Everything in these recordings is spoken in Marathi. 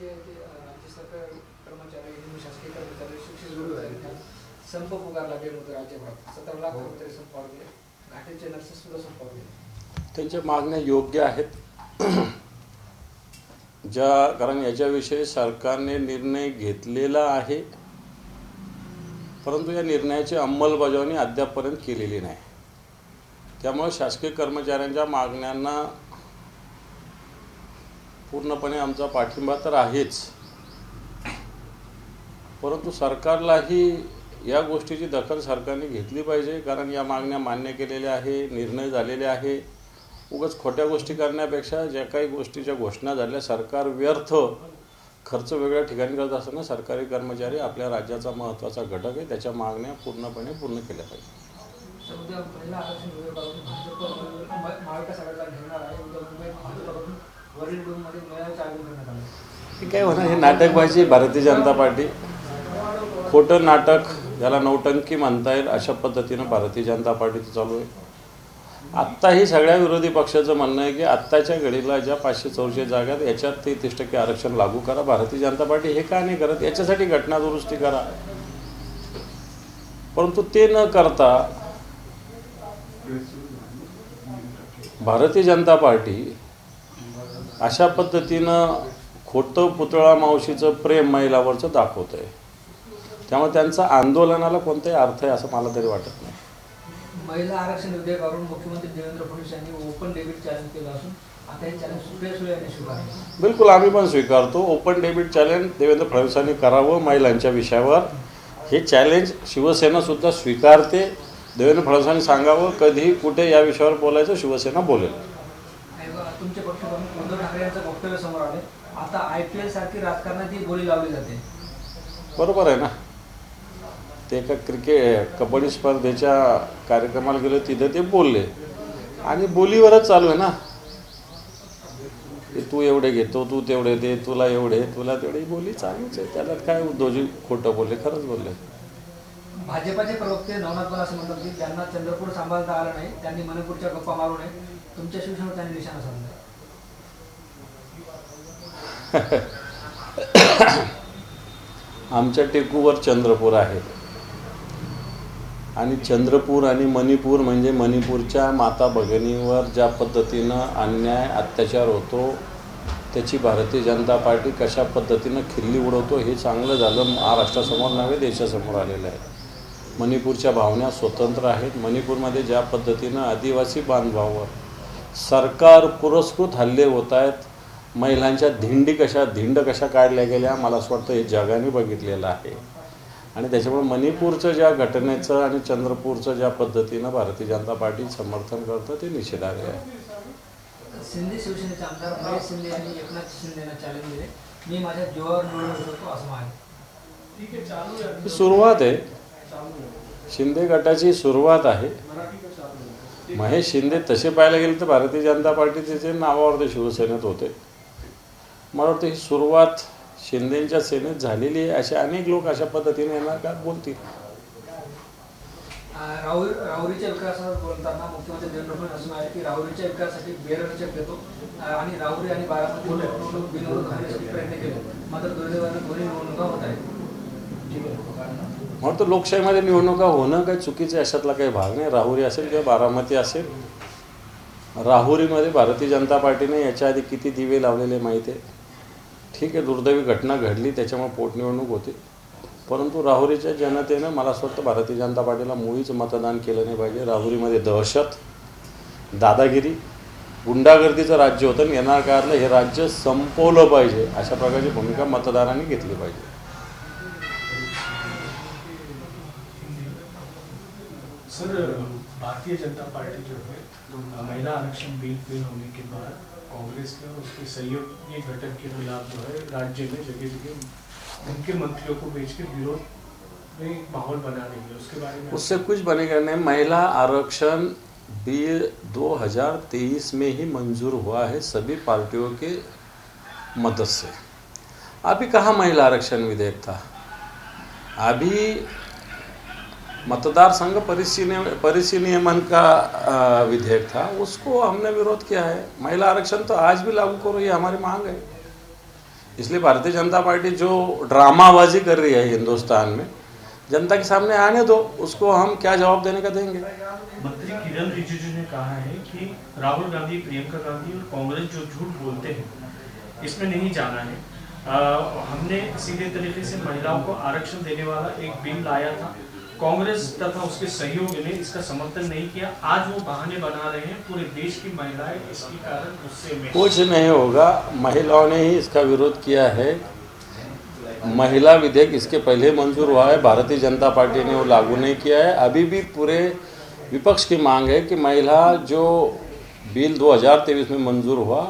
म्हणजे जे राज्य सरकार कर्मचारी शासकीय कर्मचारी शिक्षक जोडू आहेत संप पुकारला बेमुदत राज्यभरात 17 लाख कर्मचारी संपावर गेले, घाटेचे नर्सेस सुद्धा संपावर गेले. त्यांच्या मागण्या योग्य आहेत. कारण याच्याविषयी सरकारने निर्णय घेतलेला आहे, परंतु या निर्णयाची अंमलबजावणी अद्यापपर्यंत केलेली नाही. त्यामुळे शासकीय कर्मचाऱ्यांच्या मागण्यांना पूर्णपणे आमचा पाठिंबा तर आहेच, परंतु सरकारलाही या गोष्टीची दखल सरकारने घेतली पाहिजे. कारण या मागण्या मान्य केलेल्या आहे, निर्णय झालेले आहे. उगाच खोट्या गोष्टी करण्यापेक्षा ज्या काही गोष्टीच्या घोषणा झाल्या, सरकार व्यर्थ खर्च वेगळ्या ठिकाणी करत असताना सरकारी कर्मचारी आपल्या राज्याचा महत्त्वाचा घटक आहे, त्याच्या मागण्या पूर्णपणे पूर्ण केल्या पाहिजे. हे काय होणार, हे नाटकबाजी. भारतीय जनता पार्टी खोटं नाटक, ज्याला नौटंकी म्हणता येईल अशा पद्धतीनं भारतीय जनता पार्टीचं चालू आहे. आत्ताही सगळ्या विरोधी पक्षाचं म्हणणं आहे की आत्ताच्या घडीला ज्या 544 जागा याच्यात 33% आरक्षण लागू करा. भारतीय जनता पार्टी हे का नाही करत? याच्यासाठी घटना दुरुस्ती करा. परंतु ते न करता भारतीय जनता पार्टी अशा पद्धतीनं खोटं पुतळा मावशीचं प्रेम महिलावरचं दाखवत आहे. त्यामुळे त्यांचा आंदोलनाला कोणताही अर्थ आहे असं मला तरी वाटत नाही. महिला आरक्षण विधेयकावरून मुख्यमंत्री देवेंद्र फडणवीस यांनी ओपन डेबिट चॅलेंज केलं असून आता हे चॅलेंज सुप्रिया सुळे यांनी स्वीकारलं. बिलकुल, आम्ही पण स्वीकारतो. ओपन डेबिट चॅलेंज देवेंद्र फडणवीसांनी करावं महिलांच्या विषयावर. हे चॅलेंज शिवसेनासुद्धा स्वीकारते. देवेंद्र फडणवीसांनी सांगावं कधी कुठे या विषयावर बोलायचं, शिवसेना बोलेल. तुमचे पक्षप्रमुख उद्धव ठाकरे यांचं वक्तव्य समोर आले. आता IPL सारखी राजकारणात ही बोली लावली जाते. बरोबर आहे ना. ते एका कबड्डी स्पर्धेच्या कार्यक्रमाला गेले, तिथं ते बोलले आणि बोलीवरच चालू आहे ना. तू एवढे घेतो, तू तेवढे दे, तुला एवढे, तुला तेवढे, बोली चालूच आहे. त्याला काय उद्धवजी खोटं बोलले? खरंच बोलले. भाजपाचे प्रवक्ते नवनाथ पण असं म्हणतात की ज्यांना चंद्रपूर सांभाळता आलं नाही त्यांनी मणिपूरच्या गप्पा मारू नये. तुमच्या शिवसेनेवर त्यांनी निशाणा साधला. आमच्या टेकूवर चंद्रपूर आहे आणि चंद्रपूर आणि मणिपूर म्हणजे मणिपूरच्या माता भगिनीवर ज्या पद्धतीनं अन्याय अत्याचार होतो त्याची भारतीय जनता पार्टी कशा पद्धतीनं खिल्ली उडवतो हे चांगलं झालं. महाराष्ट्रासमोर नव्हे, देशासमोर आलेलं आहे. मणिपूरच्या भावना स्वतंत्र आहेत. मणिपूरमध्ये ज्या पद्धतीनं आदिवासी बांधवांवर सरकार पुरस्कृत हल्ले होत आहेत, महिलांच्या धिंड कशा काढल्या गेल्या, मला असं वाटतं हे जगाने बघितलेलं आहे. आणि त्याच्यामुळे मणिपूरचं ज्या घटनेचं आणि चंद्रपूरचं ज्या पद्धतीनं भारतीय जनता पार्टी समर्थन करतं ते निषेधार्ह आहे. शिंदे शिवसेनेचे आमदार महेश शिंदे यांनी एकनाथ शिंदेना चॅलेंज दिले. मी माझ्या जीवावर निवडून शकतो असं म्हणाले. सुरुवात आहे, शिंदे गटाची सुरुवात आहे. महेश शिंदे तसे पाहायला गेले तर भारतीय जनता पार्टीचे नावावर ते शिवसेनेत होते. मला वाटतं ही सुरुवात शिंदेच्या सेनेत झालेली आहे. असे अनेक लोक अशा पद्धतीने येणार का बोलतील. राहुरीच्या विकासावर बोलताना मुख्यमंत्री देवेंद्र फडणवीस असं आहे की राहुरीच्या विकासासाठी बेरडचक देतो आणि राहुरी आणि बारामती बिनविरोध करण्यासाठी प्रयत्न केले, मात्र दुर्दैवाने दोन्ही निवडणुका होत आहेत. म्हणून तर लोकशाहीमध्ये निवडणुका होणं काही चुकीचं आहे, अशातला काही भाग नाही. राहुरी असेल किंवा बारामती असेल. राहुरीमध्ये भारतीय जनता पार्टीने याच्या आधी किती दिवे लावलेले माहिती आहे. ठीक आहे, दुर्दैवी घटना घडली त्याच्यामुळे पोटनिवडणूक होती, परंतु राहुरीच्या जनतेनं मला असं वाटतं भारतीय जनता पार्टीला मुळीच मतदान केलं नाही पाहिजे. राहुरीमध्ये दहशत, दादागिरी, गुंडागर्दीचं राज्य होतं आणि येणाऱ्या काळातलं हे राज्य संपवलं पाहिजे अशा प्रकारची भूमिका मतदारांनी घेतली पाहिजे. सर, भारतीय जनता पार्टी जो है महिला आरक्षण बिल फेल होने के बाद कांग्रेस के और उसके सहयोगी घटक के खिलाफ जो है राज्य में जगह जगह उनके मंत्रियों को बेच के विरोध में माहौल बना रही है, उसके बारे में? उससे कुछ बनेगा नहीं. महिला आरक्षण बिल 2023 में ही मंजूर हुआ है सभी पार्टियों के मदद से. अभी कहाँ महिला आरक्षण विधेयक था? अभी मतदार संघ परिनियमन का विधेयक था, उसको हमने विरोध किया है. महिला आरक्षण तो आज भी लागू करो, ये हमारी मांग है. इसलिए भारतीय जनता पार्टी जो ड्रामाबाजी कर रही है हिंदुस्तान में, जनता के सामने आने दो, उसको हम क्या जवाब देने का देंगे। मंत्री किरण रिजिजू ने कहा है कि राहुल गांधी, प्रियंका गांधी और कांग्रेस जो झूठ बोलते हैं इसमें नहीं जाना है। हमने सीधे तरीके से महिलाओं को आरक्षण देने वाला एक बिल लाया था, कांग्रेस तथा उसके सहयोगी ने इसका समर्थन नहीं किया। आज वो बहाने बना रहे हैं, पूरे देश की महिलाएं इसके कारण गुस्से में। कुछ नहीं होगा, महिलाओं ने ही इसका विरोध किया है। महिला विधेयक इसके पहले मंजूर हुआ है, भारतीय जनता पार्टी ने वो लागू नहीं किया है। अभी भी पूरे विपक्ष की मांग है कि महिला जो बिल 2023 में मंजूर हुआ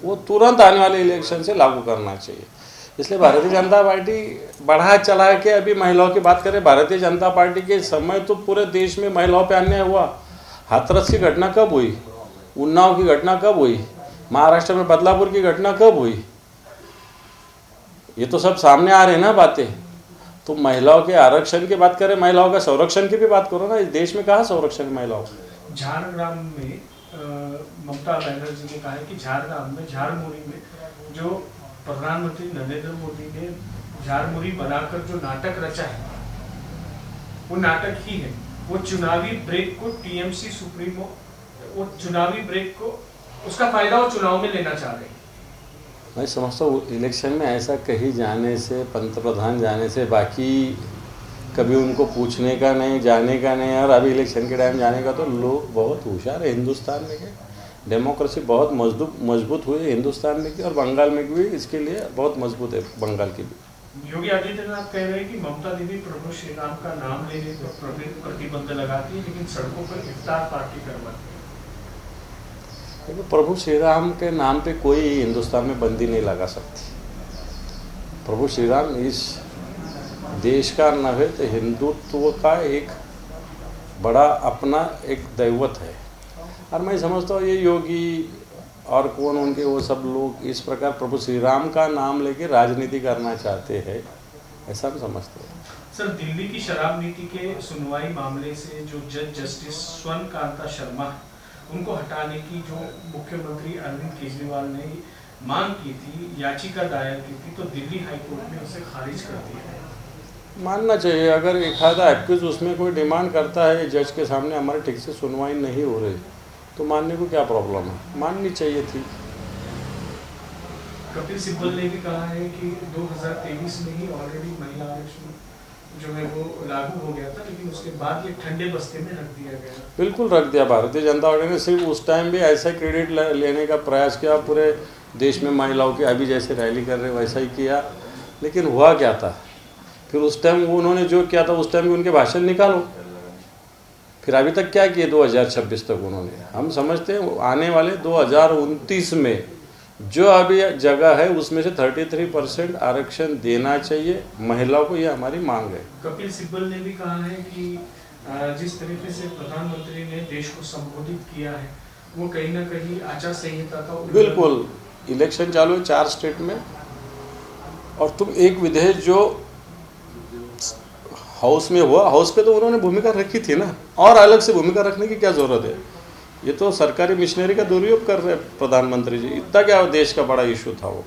वो तुरंत आने वाले इलेक्शन से लागू करना चाहिए। इसलिए भारतीय जनता पार्टी बढ़ा चला के अभी महिलाओं की बात करें। भारतीय जनता पार्टी के समय तो पूरे देश में महिलाओं पे अन्याय हुआ। हाथरस की घटना कब हुई, उन्नाव की घटना कब हुई, महाराष्ट्र में बदलापुर की घटना कब हुई, ये तो सब सामने आ रहे हैं ना बातें। तो महिलाओं के आरक्षण की बात करें, महिलाओं का संरक्षण की भी बात करो ना। इस देश में कहाँ संरक्षण है महिलाओं का। झारग्राम में ममता बनर्जी ने कहा है कि झारग्राम में, झारमुरी में जो प्रधानमंत्री नरेंद्र मोदी ने झारमुरी बनाकर जो नाटक रचा है वो नाटक ही है। वो चुनावी ब्रेक को टीएमसी सुप्रीमो, वो चुनावी ब्रेक को, उसका फायदा वो चुनाव में लेना चाह रहे हैं। मैं समझता हूँ इलेक्शन में ऐसा कहीं जाने से, पंतप्रधान जाने से, बाकी कभी उनको पूछने का नहीं, जाने का नहीं। और अभी इलेक्शन के टाइम जाने का तो लोग बहुत होशियार है हिंदुस्तान में के, डेमोक्रेसी बहुत मजबूत हुई है हिंदुस्तान में की, और बंगाल में भी इसके लिए बहुत मजबूत है, बंगाल की भी। योगी आदित्यनाथ कह रहे हैं कि ममता दीदी प्रभु श्री राम का नाम लेने पर प्रतिबंध लगाती है, लेकिन सड़कों पर इफ्तार पार्टी करवाती है। प्रभु श्री राम के नाम पे कोई हिंदुस्तान में बंदी नहीं लगा सकती। प्रभु श्री राम इस देश का न है तो हिंदुत्व का एक बड़ा अपना एक दैवत है। और मैं समझता हूँ ये योगी और कौन उनके वो सब लोग इस प्रकार प्रभु श्री राम का नाम लेके राजनीति करना चाहते हैं, ऐसा हम समझते हैं। सर, दिल्ली की शराब नीति के सुनवाई मामले से जो जज जस्टिस स्वर्ण कांता शर्मा है, उनको हटाने की जो मुख्यमंत्री अरविंद केजरीवाल ने मांग की थी, याचिका दायर की थी, तो दिल्ली हाईकोर्ट ने उसे खारिज कर दिया है। मानना चाहिए, अगर एक आधा एक्यूज उसमें कोई डिमांड करता है जज के सामने हमारे ठीक से सुनवाई नहीं हो रही, तो मानने को क्या प्रॉब्लम है, माननी चाहिए थी। कपिल सिब्बल ने भी कहा है कि 2023 में ही ऑलरेडी महिला आरक्षण जो है वो लागू हो गया था, लेकिन उसके बाद ये ठंडे बस्ते में रख दिया गया। बिल्कुल रख दिया। भारतीय जनता पार्टी ने सिर्फ उस टाइम भी ऐसा क्रेडिट लेने का प्रयास किया, पूरे देश में महिलाओं की अभी जैसे रैली कर रहे वैसा ही किया, लेकिन हुआ क्या था। फिर उस टाइम उन्होंने जो किया था उस टाइम भी उनके भाषण निकालो, फिर अभी तक क्या किए 2026 तक उन्होंने। हम समझते हैं आने वाले 2029 में जो अभी जगह है उसमें से 33% आरक्षण देना चाहिए महिलाओं को, ये हमारी मांग है। कपिल सिब्बल ने भी कहा है कि जिस तरीके से प्रधानमंत्री ने देश को संबोधित किया है वो कहीं ना कहीं आचार संहिता का बिल्कुल। इलेक्शन चालू है 4 स्टेट में, और तुम एक विधेयक जो हाउस में हुआ, हाउस पे तो उन्होंने भूमिका रखी थी ना, और अलग से भूमिका रखने की क्या जरूरत है। ये तो सरकारी मिशनरी का दुरुपयोग कर रहे हैं प्रधानमंत्री जी। इतना क्या देश का बड़ा इशू था वो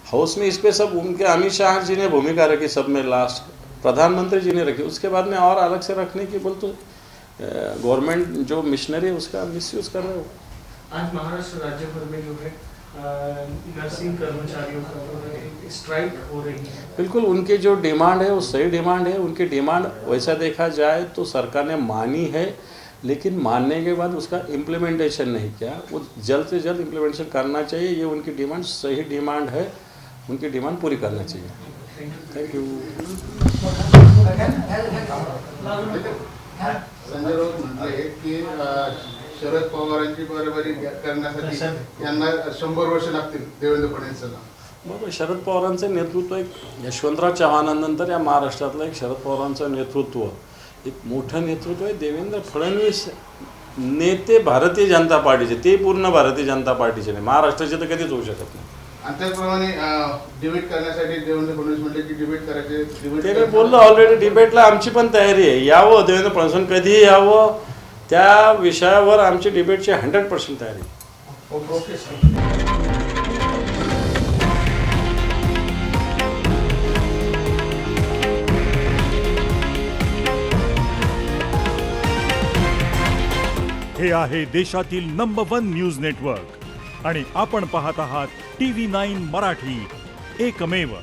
हाउस में, इस पे सब उनके अमित शाह जी ने भूमिका रखी, सब में लास्ट प्रधानमंत्री जी ने रखी। उसके बाद में और अलग से रखने की बोल तो गवर्नमेंट जो मिशनरी है उसका मिसयूज कर रहे हो। आज महाराष्ट्र राज्य भर में जो है नर्सिंग कर्मचारियों का जो है स्ट्राइक हो रही है। बिल्कुल, उनकी जो डिमांड है वो सही डिमांड है। उनकी डिमांड वैसा देखा जाए तो सरकार ने मानी है, लेकिन मानने के बाद उसका इम्प्लीमेंटेशन नहीं किया। वो जल्द से जल्द इम्प्लीमेंटेशन करना चाहिए। ये उनकी डिमांड सही डिमांड है, उनकी डिमांड पूरी करना चाहिए। Thank you. संजय राऊत म्हटले की शरद पवारांची बरोबरी करण्यासाठी यांना 100 वर्ष लागतील देवेंद्र फडणवीसांना। बरोबर, शरद पवारांचं नेतृत्व एक यशवंतराव चव्हाणांनंतर या महाराष्ट्रातलं एक शरद पवारांचं नेतृत्व एक मोठं नेतृत्व आहे। देवेंद्र फडणवीस नेते भारतीय जनता पार्टीचे, ते पूर्ण भारतीय जनता पार्टीचे नाही, महाराष्ट्राचे तर कधीच होऊ शकत नाही। आणि त्याचप्रमाणे डिबेट करण्यासाठी देवेंद्र फडणवीस म्हटले की डिबेट करायचे, ते मी बोललो ऑलरेडी, डिबेटला आमची पण तयारी आहे। यावं देवेंद्र फडणवीस कधीही यावं, त्या विषयावर आमची डिबेटची 100% तयारी आहे। हे आहे देशातील नंबर 1 न्यूज नेटवर्क आणि आपण पाहत आहात TV9 मराठी, एकमेव.